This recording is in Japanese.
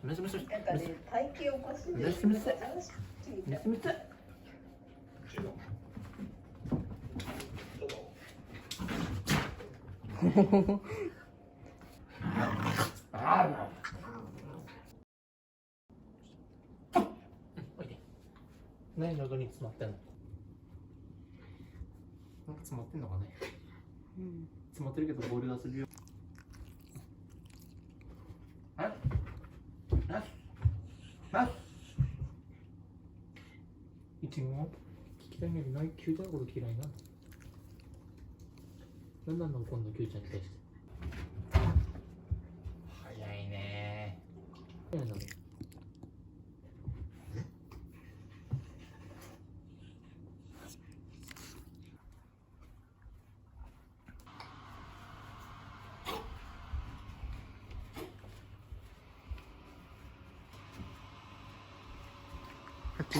ムスムス。なんかね、体型おかしいムスムス。ムスムス。おいで。何喉に詰まってんの？なんか詰まってんのかね。詰まってるけどボール出せるよ。いちご聞きたいんだけど、キューちゃんのこと嫌いなの？何なの今度キューちゃんに対して。早いねー。早いのに。こっち。